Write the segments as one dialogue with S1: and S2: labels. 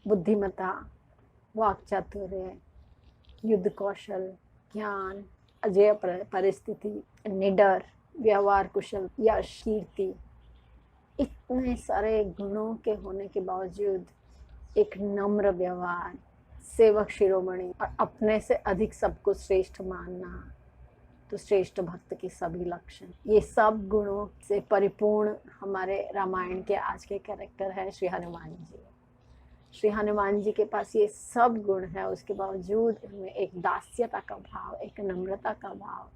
S1: बुद्धिमत्ता, वाक चातुर्य, युद्ध कौशल, ज्ञान, अजेय परिस्थिति, निडर, व्यवहार कुशल, यश, कीर्ति, इतने सारे गुणों के होने के बावजूद एक नम्र व्यवहार, सेवक शिरोमणि और अपने से अधिक सबको श्रेष्ठ मानना, तो श्रेष्ठ भक्त की सभी लक्षण, ये सब गुणों से परिपूर्ण हमारे रामायण के आज के कैरेक्टर है श्री हनुमान जी। श्री हनुमान जी के पास ये सब गुण है, उसके बावजूद उनमें एक दास्यता का भाव, एक नम्रता का भाव,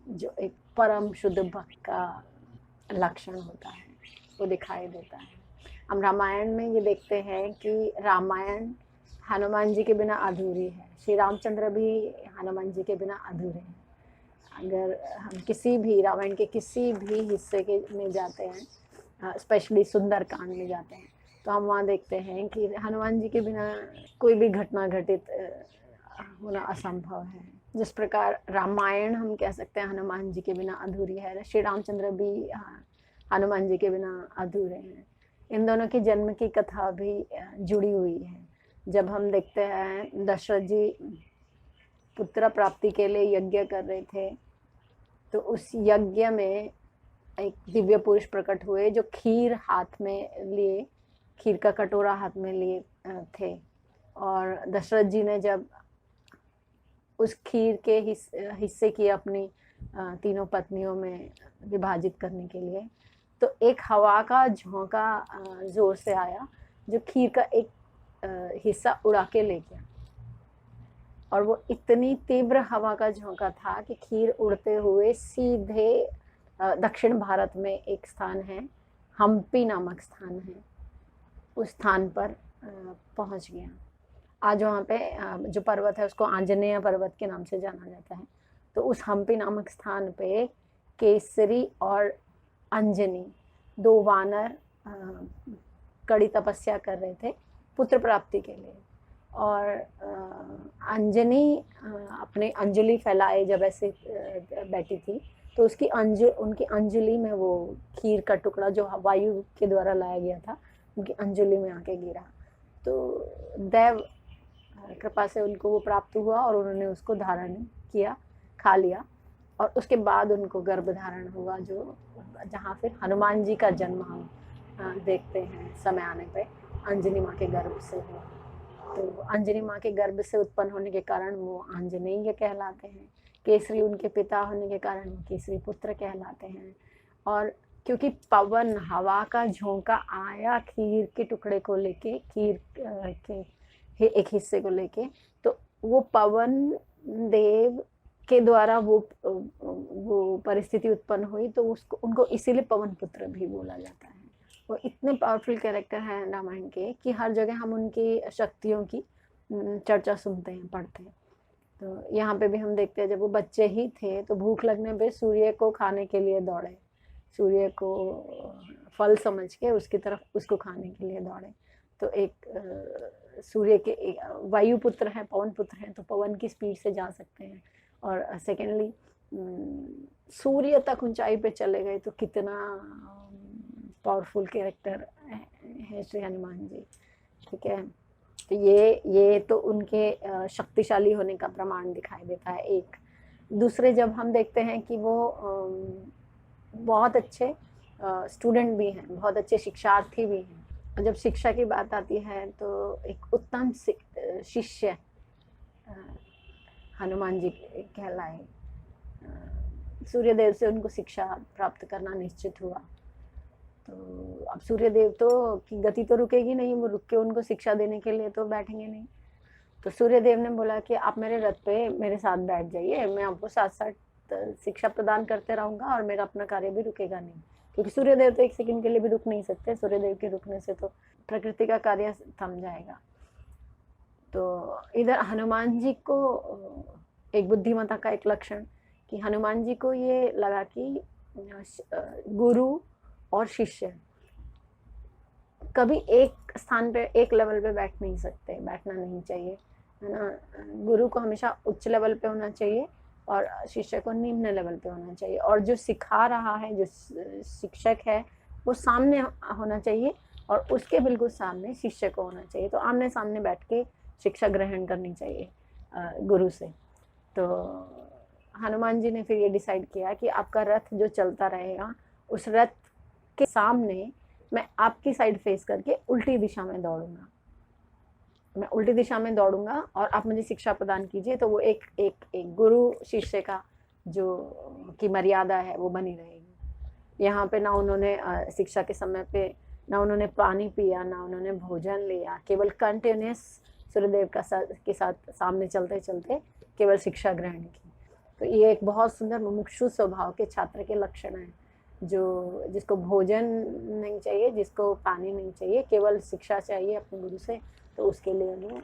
S1: जो एक परम शुद्ध भक्त का लक्षण होता है, वो दिखाई देता है। हम रामायण में ये देखते हैं कि रामायण हनुमान जी के बिना अधूरी है, श्री रामचंद्र भी हनुमान जी के बिना अधूरे हैं। अगर हम किसी भी रामायण के किसी भी हिस्से के में जाते हैं, स्पेशली सुंदरकांड में जाते हैं, तो हम वहाँ देखते हैं कि हनुमान जी के बिना कोई भी घटना घटित होना असंभव है। जिस प्रकार रामायण हम कह सकते हैं हनुमान जी के बिना अधूरी है, श्री रामचंद्र भी हनुमान जी के बिना अधूरे हैं। इन दोनों के जन्म की कथा भी जुड़ी हुई है। जब हम देखते हैं दशरथ जी पुत्र प्राप्ति के लिए यज्ञ कर रहे थे, तो उस यज्ञ में एक दिव्य पुरुष प्रकट हुए जो खीर हाथ में लिए, खीर का कटोरा हाथ में लिए थे, और दशरथ जी ने जब उस खीर के हिस्से की अपनी तीनों पत्नियों में विभाजित करने के लिए, तो एक हवा का झोंका जोर से आया जो खीर का एक हिस्सा उड़ा के ले गया, और वो इतनी तीव्र हवा का झोंका था कि खीर उड़ते हुए सीधे दक्षिण भारत में एक स्थान है, हम्पी नामक स्थान है, उस स्थान पर पहुंच गया। आज वहाँ पे जो पर्वत है उसको आंजनेय पर्वत के नाम से जाना जाता है। तो उस हम्पी नामक स्थान पे केसरी और अंजनी, दो वानर कड़ी तपस्या कर रहे थे पुत्र प्राप्ति के लिए, और अंजनी अपनी अंजलि फैलाए जब ऐसे बैठी थी, तो उनकी अंजलि में वो खीर का टुकड़ा जो वायु के द्वारा लाया गया था उनकी अंजलि में आके गिरा। तो दैव कृपा से उनको वो प्राप्त हुआ और उन्होंने उसको धारण किया, खा लिया, और उसके बाद उनको गर्भ धारण हुआ, जो जहाँ फिर हनुमान जी का जन्म हम देखते हैं समय आने पे अंजनी माँ के गर्भ से हुआ। तो अंजनी माँ के गर्भ से उत्पन्न होने के कारण वो आंजनेय कहलाते हैं। केसरी उनके पिता होने के कारण वो केसरी पुत्र कहलाते हैं। और क्योंकि पवन हवा का झोंका आया खीर के टुकड़े को लेके, खीर के एक हिस्से को लेके, तो वो पवन देव के द्वारा वो परिस्थिति उत्पन्न हुई, तो उनको इसीलिए पवन पुत्र भी बोला जाता है। वो इतने पावरफुल कैरेक्टर हैं रामायण के कि हर जगह हम उनकी शक्तियों की चर्चा सुनते हैं, पढ़ते हैं। तो यहाँ पे भी हम देखते हैं जब वो बच्चे ही थे तो भूख लगने पे सूर्य को खाने के लिए दौड़े, सूर्य को फल समझ के उसकी तरफ उसको खाने के लिए दौड़े। तो एक सूर्य के वायु पुत्र हैं, पवन पुत्र हैं, तो पवन की स्पीड से जा सकते हैं। और सेकेंडली सूर्य तक ऊंचाई पे चले गए, तो कितना पावरफुल कैरेक्टर है श्री हनुमान जी। ठीक है, तो ये तो उनके शक्तिशाली होने का प्रमाण दिखाई देता है। एक दूसरे जब हम देखते हैं कि वो बहुत अच्छे स्टूडेंट भी हैं, बहुत अच्छे शिक्षार्थी भी हैं। जब शिक्षा की बात आती है तो एक उत्तम शिष्य हनुमान जी कहलाए। सूर्यदेव से उनको शिक्षा प्राप्त करना निश्चित हुआ। तो अब सूर्यदेव तो की गति तो रुकेगी नहीं, वो रुक के उनको शिक्षा देने के लिए तो बैठेंगे नहीं। तो सूर्यदेव ने बोला कि आप मेरे रथ पे मेरे साथ बैठ जाइए, मैं आपको साथ साथ शिक्षा प्रदान करते रहूँगा और मेरा अपना कार्य भी रुकेगा नहीं, क्योंकि सूर्यदेव तो एक सेकंड के लिए भी रुक नहीं सकते। सूर्यदेव के रुकने से तो प्रकृति का कार्य थम जाएगा। तो इधर हनुमान जी को एक बुद्धिमत्ता का एक लक्षण कि हनुमान जी को ये लगा कि गुरु और शिष्य कभी एक स्थान पे, एक लेवल पे बैठ नहीं सकते, बैठना नहीं चाहिए, है ना। गुरु को हमेशा उच्च लेवल पे होना चाहिए और शिष्य को निम्न लेवल पे होना चाहिए। और जो सिखा रहा है, जो शिक्षक है, वो सामने होना चाहिए और उसके बिल्कुल सामने शिष्य को होना चाहिए। तो आमने सामने बैठ के शिक्षा ग्रहण करनी चाहिए गुरु से। तो हनुमान जी ने फिर ये डिसाइड किया कि आपका रथ जो चलता रहेगा, उस रथ के सामने मैं आपकी साइड फेस करके उल्टी दिशा में दौड़ूंगा, मैं उल्टी दिशा में दौड़ूंगा और आप मुझे शिक्षा प्रदान कीजिए। तो वो एक गुरु शिष्य का जो की मर्यादा है वो बनी रहेगी। यहाँ पे ना उन्होंने शिक्षा के समय पे ना उन्होंने पानी पिया, ना उन्होंने भोजन लिया, केवल कंटिन्यूस सूर्यदेव के साथ सामने चलते चलते केवल शिक्षा ग्रहण की। तो ये एक बहुत सुंदर मुमुक्षु स्वभाव के छात्र के लक्षण हैं, जो जिसको भोजन नहीं चाहिए, जिसको पानी नहीं चाहिए, केवल शिक्षा चाहिए अपने गुरु से। तो उसके लिए वो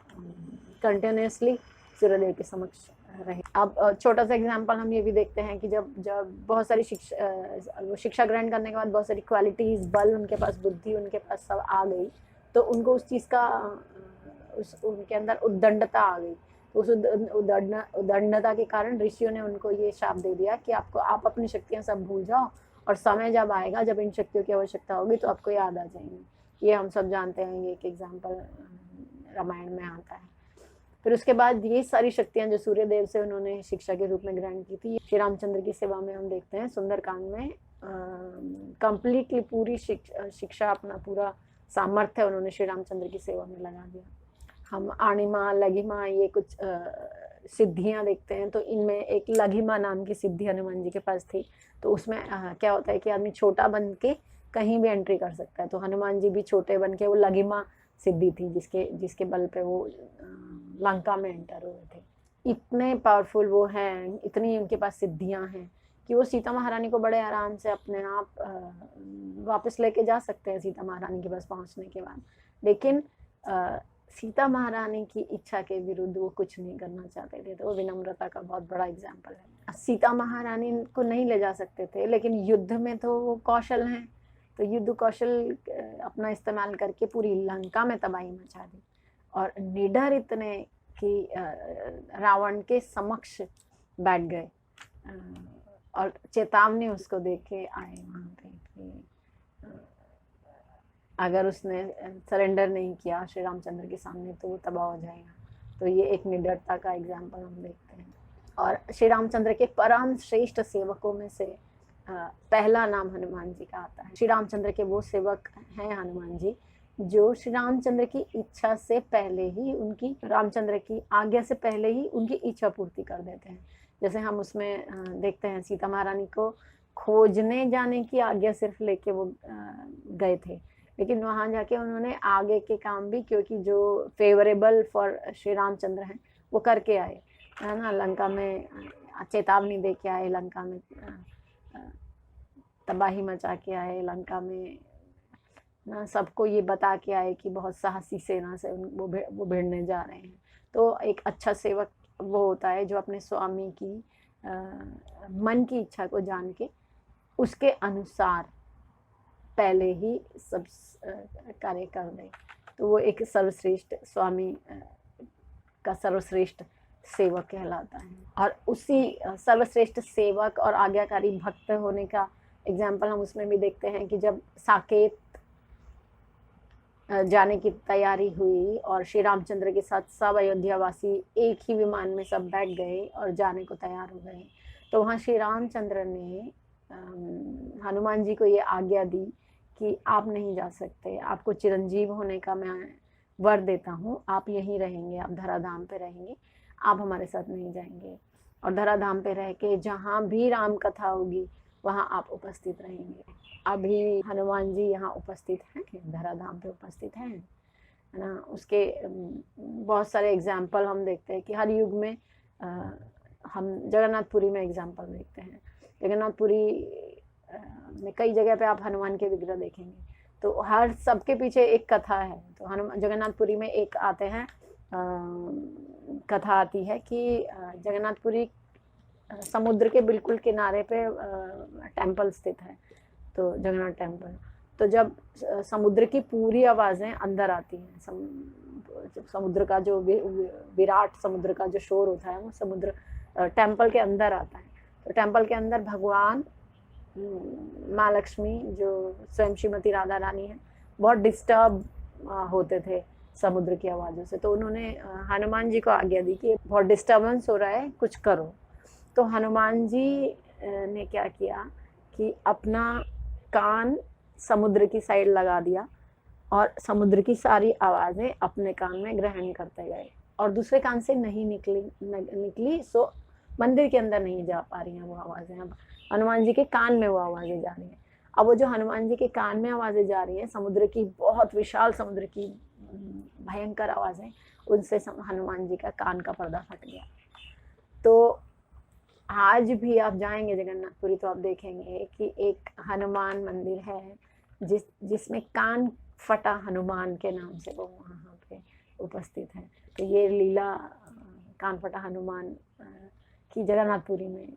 S1: कंटिन्यूसली सूर्यदेव के समक्ष रहे। अब छोटा सा एग्जांपल हम ये भी देखते हैं कि जब बहुत सारी शिक्षा ग्रहण करने के बाद बहुत सारी क्वालिटीज, बल उनके पास, बुद्धि उनके पास सब आ गई, तो उनको उस चीज़ का उनके अंदर उद्दंडता आ गई। उस उद्दंडता के कारण ऋषियों ने उनको ये शाप दे दिया कि आप अपनी शक्तियाँ सब भूल जाओ, और समय जब आएगा जब इन शक्तियों की आवश्यकता होगी तो आपको याद आ जाएंगी। ये हम सब जानते हैं, ये एक एग्जाम्पल रामायण में आता है। फिर उसके बाद ये सारी शक्तियां जो सूर्य देव से उन्होंने शिक्षा के रूप में ग्रहण की थी, श्री रामचंद्र की सेवा में हम देखते हैं सुंदरकांड में कंप्लीटली पूरी शिक्षा, अपना पूरा सामर्थ्य उन्होंने श्री रामचंद्र की सेवा में लगा दिया। हम आणिमा, लघिमा, ये कुछ सिद्धियां देखते हैं। तो इनमें एक लघिमा नाम की सिद्धि हनुमान जी के पास थी। तो उसमें क्या होता है कि आदमी छोटा बन के कहीं भी एंट्री कर सकता है। तो हनुमान जी भी छोटे बन के, वो लघिमा सिद्धि थी जिसके बल पे वो लंका में एंटर हुए थे। इतने पावरफुल वो हैं, इतनी उनके पास सिद्धियां हैं कि वो सीता महारानी को बड़े आराम से अपने आप वापस लेके जा सकते हैं सीता महारानी के पास पहुंचने के बाद। लेकिन सीता महारानी की इच्छा के विरुद्ध वो कुछ नहीं करना चाहते थे। तो वो विनम्रता का बहुत बड़ा एग्जाम्पल है। सीता महारानी को नहीं ले जा सकते थे, लेकिन युद्ध में तो वो कौशल हैं। तो युद्ध कौशल अपना इस्तेमाल करके पूरी लंका में तबाही मचा दी, और निडर इतने कि रावण के समक्ष बैठ गए और चेतावनी उसको दे के आए वहाँ पे कि अगर उसने सरेंडर नहीं किया श्री रामचंद्र के सामने तो वो तबाह हो जाएगा। तो ये एक निडरता का एग्जाम्पल हम देखते हैं। और श्री रामचंद्र के परम श्रेष्ठ सेवकों में से पहला नाम हनुमान जी का आता है। श्री रामचंद्र के वो सेवक हैं हनुमान जी, जो श्री रामचंद्र की इच्छा से पहले ही, उनकी रामचंद्र की आज्ञा से पहले ही उनकी इच्छा पूर्ति कर देते हैं। जैसे हम उसमें देखते हैं सीता महारानी को खोजने जाने की आज्ञा सिर्फ लेके वो गए थे, लेकिन वहाँ जाके उन्होंने आगे के काम भी, क्योंकि जो फेवरेबल फॉर श्री रामचंद्र हैं वो करके आए, है ना। लंका में चेतावनी दे के आए, लंका में तबाही मचा के आए, लंका में ना सबको ये बता के आए कि बहुत साहसी सेना से वो भिड़ने जा रहे हैं। तो एक अच्छा सेवक वो होता है जो अपने स्वामी की मन की इच्छा को जान के उसके अनुसार पहले ही सब कार्य कर दे। तो वो एक सर्वश्रेष्ठ स्वामी का सर्वश्रेष्ठ सेवक कहलाता है। और उसी सर्वश्रेष्ठ सेवक और आज्ञाकारी भक्त होने का एग्जाम्पल हम उसमें भी देखते हैं कि जब साकेत जाने की तैयारी हुई और श्री रामचंद्र के साथ सब अयोध्यावासी एक ही विमान में सब बैठ गए और जाने को तैयार हो गए, तो वहाँ श्री रामचंद्र ने हनुमान जी को ये आज्ञा दी कि आप नहीं जा सकते, आपको चिरंजीव होने का मैं वर देता हूँ, आप यहीं रहेंगे, आप धराधाम पे रहेंगे, आप हमारे साथ नहीं जाएंगे। और धराधाम पे रह के जहाँ भी राम कथा होगी वहाँ आप उपस्थित रहेंगे। अभी हनुमान जी यहाँ उपस्थित हैं, धराधाम पे उपस्थित हैं, है ना। उसके बहुत सारे एग्जाम्पल हम देखते हैं कि हर युग में हम जगन्नाथपुरी में एग्जाम्पल देखते हैं। जगन्नाथपुरी में कई जगह पे आप हनुमान के विग्रह देखेंगे, तो हर सबके पीछे एक कथा है। तो हनुमान जगन्नाथपुरी में एक आते हैं, कथा आती है कि जगन्नाथपुरी समुद्र के बिल्कुल किनारे पे टेम्पल स्थित है, तो जगन्नाथ टेम्पल। तो जब समुद्र की पूरी आवाज़ें अंदर आती हैं, जब समुद्र का जो विराट समुद्र का जो शोर होता है वो समुद्र टेम्पल के अंदर आता है। तो टेम्पल के अंदर भगवान, माँ लक्ष्मी जो स्वयं श्रीमती राधा रानी है, बहुत डिस्टर्ब होते थे समुद्र की आवाज़ों से। तो उन्होंने हनुमान जी को आज्ञा दी कि बहुत डिस्टर्बेंस हो रहा है, कुछ करो। तो हनुमान जी ने क्या किया कि अपना कान समुद्र की साइड लगा दिया और समुद्र की सारी आवाज़ें अपने कान में ग्रहण करते गए और दूसरे कान से नहीं निकली। सो मंदिर के अंदर नहीं जा पा रही हैं वो आवाज़ें, अब हनुमान जी के कान में वो आवाज़ें जा रही हैं। अब वो जो हनुमान जी के कान में आवाज़ें जा रही हैं, समुद्र की, बहुत विशाल समुद्र की भयंकर आवाज़ें, उनसे हनुमान जी का कान का पर्दा फट गया। तो आज भी आप जाएंगे जगन्नाथपुरी तो आप देखेंगे कि एक हनुमान मंदिर है जिसमें कान फटा हनुमान के नाम से वो वहाँ पे उपस्थित है। तो ये लीला कान फटा हनुमान की जगन्नाथपुरी में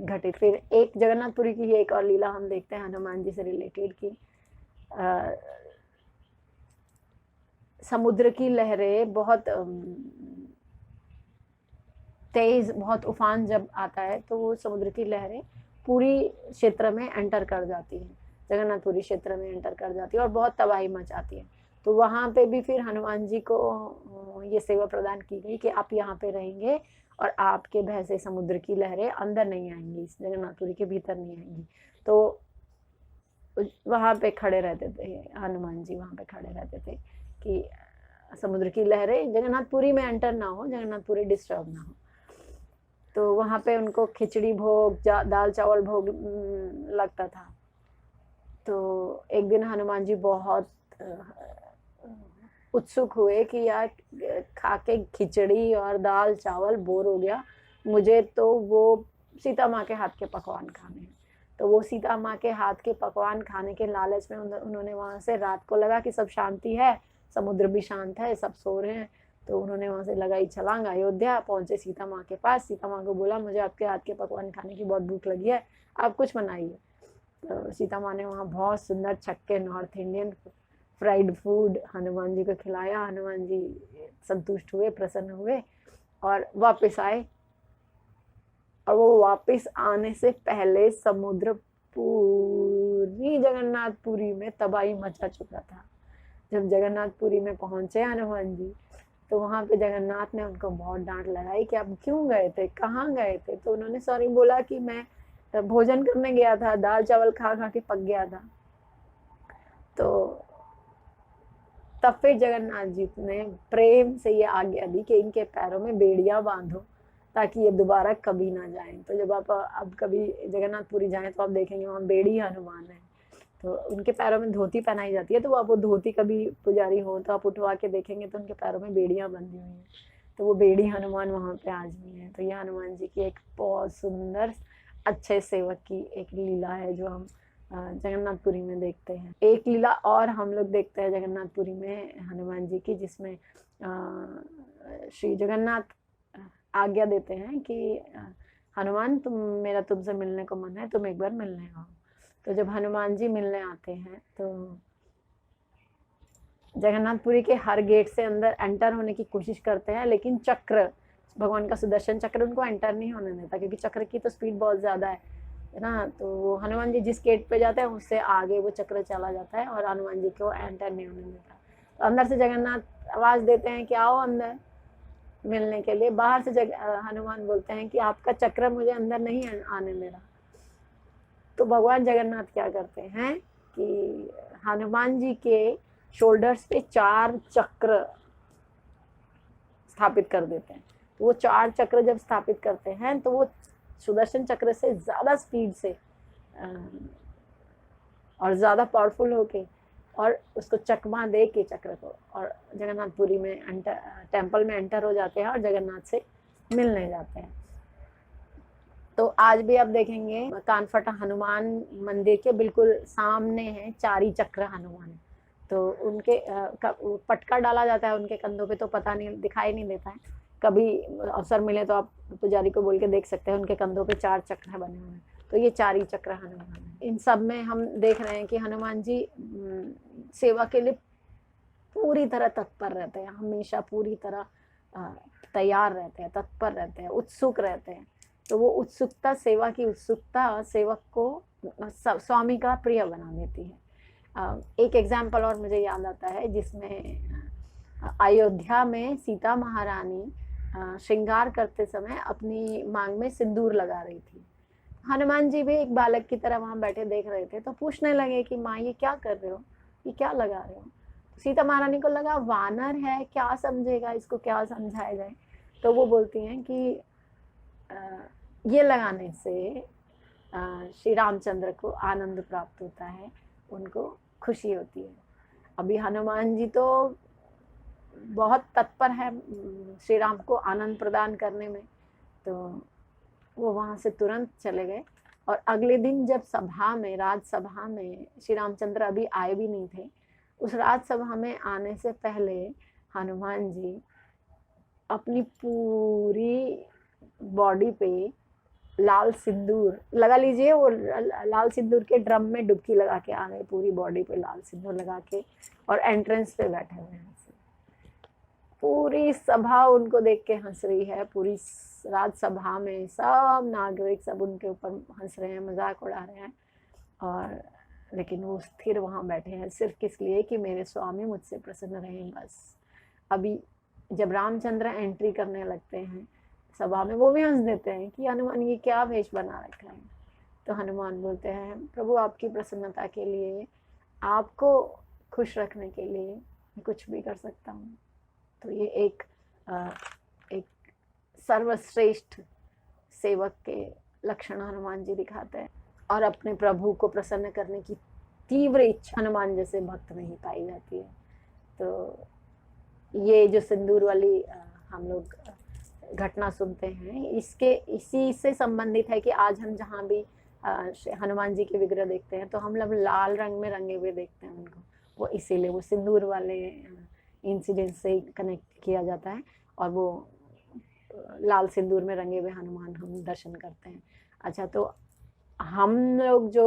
S1: घटित। फिर एक जगन्नाथपुरी की एक और लीला हम देखते हैं हनुमान जी से रिलेटेड की समुद्र की लहरें बहुत तेज, बहुत उफान जब आता है तो वो समुद्र की लहरें पूरी क्षेत्र में एंटर कर जाती हैं, जगन्नाथपुरी क्षेत्र में एंटर कर जाती है और बहुत तबाही मचाती है। तो वहाँ पे भी फिर हनुमान जी को ये सेवा प्रदान की गई कि आप यहाँ पे रहेंगे और आपके भय से समुद्र की लहरें अंदर नहीं आएंगी, इस जगन्नाथपुरी के भीतर नहीं आएंगी। तो वहाँ पे खड़े रहते थे हनुमान जी, वहाँ पे खड़े रहते थे कि समुद्र की लहरें जगन्नाथपुरी में एंटर ना हो, जगन्नाथपुरी डिस्टर्ब ना हो। तो वहाँ पे उनको खिचड़ी भोग, दाल चावल भोग लगता था। तो एक दिन हनुमान जी बहुत उत्सुक हुए कि यार खा के खिचड़ी और दाल चावल बोर हो गया, मुझे तो वो सीता माँ के हाथ के पकवान खाने हैं। तो वो सीता माँ के हाथ के पकवान खाने के लालच में उन्होंने वहाँ से, रात को लगा कि सब शांति है, समुद्र भी शांत है, सब सो रहे हैं, तो उन्होंने वहाँ से लगाई छलांग, अयोध्या पहुँचे सीता माँ के पास। सीता माँ को बोला मुझे आपके हाथ के पकवान खाने की बहुत भूख लगी है, आप कुछ बनाइए। तो सीता माँ ने वहाँ बहुत सुंदर छक्के north Indian fried food Hanuman ji को खिलाया। हनुमान जी संतुष्ट हुए, प्रसन्न हुए और वापस आए। और वो वापस आने से पहले समुद्र पूरी जगन्नाथपुरी में तबाही मचा चुका था। जब जगन्नाथपुरी में पहुंचे हनुमान जी तो वहाँ पे जगन्नाथ ने उनको बहुत डांट लगाई कि आप क्यों गए थे, कहाँ गए थे। तो उन्होंने सॉरी बोला कि मैं भोजन करने गया था, दाल चावल खा खा के पक गया था। तो तब फिर जगन्नाथ जी ने प्रेम से ये आज्ञा दी कि इनके पैरों में बेड़ियां बांधो ताकि ये दोबारा कभी ना जाएं। तो जब आप अब कभी जगन्नाथपुरी जाएं तो आप देखेंगे वहाँ बेड़ी हनुमान है, तो उनके पैरों में धोती पहनाई जाती है। तो आप वो धोती कभी पुजारी हो तो आप उठवा के देखेंगे तो उनके पैरों में बेड़ियां बंधी हुई हैं। तो वो बेड़ी हनुमान वहाँ पे आज भी है। तो ये हनुमान जी की एक बहुत सुंदर अच्छे सेवक की एक लीला है जो हम जगन्नाथपुरी में देखते हैं। एक लीला और हम लोग देखते हैं जगन्नाथपुरी में हनुमान जी की, जिसमें श्री जगन्नाथ आज्ञा देते हैं कि हनुमान मेरा तुमसे मिलने को मन है, तुम एक बार मिलने आओ। तो जब हनुमान जी मिलने आते हैं तो जगन्नाथपुरी के हर गेट से अंदर एंटर होने की कोशिश करते हैं, लेकिन चक्र, भगवान का सुदर्शन चक्र उनको एंटर नहीं होने देता, क्योंकि चक्र की तो स्पीड बहुत ज़्यादा है ना। तो हनुमान जी जिस गेट पे जाते हैं उससे आगे वो चक्र चला जाता है और हनुमान जी को एंटर नहीं होने देता। तो अंदर से जगन्नाथ आवाज़ देते हैं कि आओ अंदर मिलने के लिए। बाहर से हनुमान बोलते हैं कि आपका चक्र मुझे अंदर नहीं आने दे रहा। तो भगवान जगन्नाथ क्या करते हैं कि हनुमान जी के शोल्डर्स पे 4 चक्र स्थापित कर देते हैं। तो वो 4 चक्र जब स्थापित करते हैं तो वो सुदर्शन चक्र से ज़्यादा स्पीड से और ज़्यादा पावरफुल होके और उसको चकमा दे के चक्र को, और जगन्नाथपुरी में टेम्पल में एंटर हो जाते हैं और जगन्नाथ से मिलने जाते हैं। तो आज भी आप देखेंगे कानफटा हनुमान मंदिर के बिल्कुल सामने है 4 ही चक्र हनुमान। तो उनके पटका डाला जाता है उनके कंधों पे, तो पता नहीं, दिखाई नहीं देता है। कभी अवसर मिले तो आप पुजारी को बोल के देख सकते हैं, उनके कंधों पे 4 चक्र बने हुए हैं। तो ये 4 ही चक्र हनुमान है। इन सब में हम देख रहे हैं कि हनुमान जी सेवा के लिए पूरी तरह तत्पर रहते हैं, हमेशा पूरी तरह तैयार रहते हैं, तत्पर रहते हैं, उत्सुक रहते हैं। तो वो उत्सुकता, सेवा की उत्सुकता सेवक को स्वामी का प्रिय बना देती है। एक एग्जाम्पल और मुझे याद आता है जिसमें अयोध्या में सीता महारानी श्रृंगार करते समय अपनी मांग में सिंदूर लगा रही थी। हनुमान जी भी एक बालक की तरह वहां बैठे देख रहे थे, तो पूछने लगे कि माँ ये क्या कर रहे हो, ये क्या लगा रहे हो। सीता महारानी को लगा वानर है, क्या समझेगा, इसको क्या समझाया जाए। तो वो बोलती हैं कि ये लगाने से श्री रामचंद्र को आनंद प्राप्त होता है, उनको खुशी होती है। अभी हनुमान जी तो बहुत तत्पर है श्री राम को आनंद प्रदान करने में, तो वो वहां से तुरंत चले गए। और अगले दिन जब सभा में, राजसभा में, श्री रामचंद्र अभी आए भी नहीं थे, उस राजसभा में आने से पहले हनुमान जी अपनी पूरी बॉडी पे लाल सिंदूर लगा लीजिए, वो लाल सिंदूर के ड्रम में डुबकी लगा के आ गए, पूरी बॉडी पे लाल सिंदूर लगा के, और एंट्रेंस पे बैठे हुए हैं। पूरी सभा उनको देख के हंस रही है, पूरी राजसभा में सब नागरिक सब उनके ऊपर हंस रहे हैं, मजाक उड़ा रहे हैं। और लेकिन वो स्थिर वहां बैठे हैं सिर्फ किस लिए कि मेरे स्वामी मुझसे प्रसन्न रहें बस। अभी जब रामचंद्र एंट्री करने लगते हैं सभा में, वो भी हंस देते हैं कि हनुमान ये क्या वेश बना रखा है। तो हनुमान बोलते हैं प्रभु आपकी प्रसन्नता के लिए, आपको खुश रखने के लिए मैं कुछ भी कर सकता हूँ। तो ये एक सर्वश्रेष्ठ सेवक के लक्षण हनुमान जी दिखाते हैं। और अपने प्रभु को प्रसन्न करने की तीव्र इच्छा हनुमान जैसे भक्त में ही पाई जाती है। तो ये जो सिंदूर वाली हम लोग घटना सुनते हैं, इसी से संबंधित है कि आज हम जहाँ भी हनुमान जी के विग्रह देखते हैं तो हम लोग लाल रंग में रंगे हुए देखते हैं उनको, वो इसीलिए वो सिंदूर वाले इंसिडेंट से कनेक्ट किया जाता है, और वो लाल सिंदूर में रंगे हुए हनुमान हम दर्शन करते हैं। अच्छा, तो हम लोग जो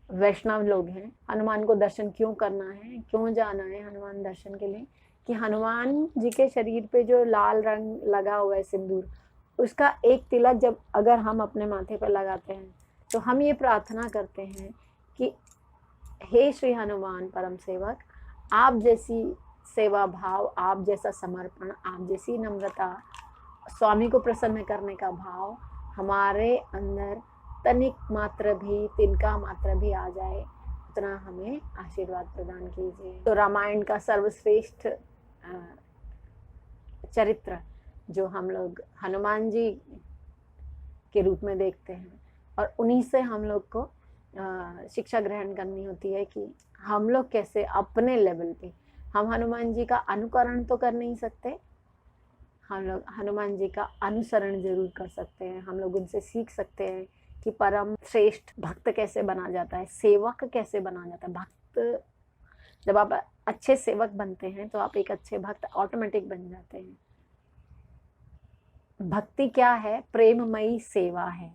S1: वैष्णव लोग हैं, हनुमान को दर्शन क्यों करना है, क्यों जाना है हनुमान दर्शन के लिए, कि हनुमान जी के शरीर पे जो लाल रंग लगा हुआ है सिंदूर, उसका एक तिलक जब अगर हम अपने माथे पर लगाते हैं तो हम ये प्रार्थना करते हैं कि हे श्री हनुमान परम सेवक, आप जैसी सेवा भाव, आप जैसा समर्पण, आप जैसी नम्रता, स्वामी को प्रसन्न करने का भाव हमारे अंदर तनिक मात्र भी, तिनका मात्र भी आ जाए, उतना हमें आशीर्वाद प्रदान कीजिए। तो रामायण का सर्वश्रेष्ठ चरित्र जो हम लोग हनुमान जी के रूप में देखते हैं, और उन्हीं से हम लोग को शिक्षा ग्रहण करनी होती है कि हम लोग कैसे अपने लेवल पे, हम हनुमान जी का अनुकरण तो कर नहीं सकते, हम लोग हनुमान जी का अनुसरण जरूर कर सकते हैं। हम लोग उनसे सीख सकते हैं कि परम श्रेष्ठ भक्त कैसे बना जाता है, सेवक कैसे बना जाता है। भक्त, जब आप अच्छे सेवक बनते हैं तो आप एक अच्छे भक्त ऑटोमेटिक बन जाते हैं। भक्ति क्या है? प्रेममयी सेवा है।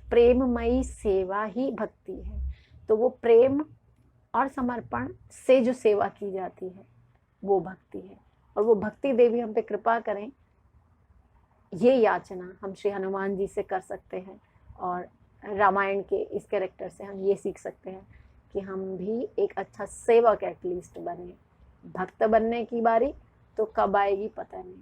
S1: प्रेममयी सेवा ही भक्ति है। तो वो प्रेम और समर्पण से जो सेवा की जाती है वो भक्ति है, और वो भक्ति देवी हम पे कृपा करें, ये याचना हम श्री हनुमान जी से कर सकते हैं। और रामायण के इस कैरेक्टर से हम ये सीख सकते हैं कि हम भी एक अच्छा सेवक एटलीस्ट बने। भक्त बनने की बारी तो कब आएगी पता नहीं।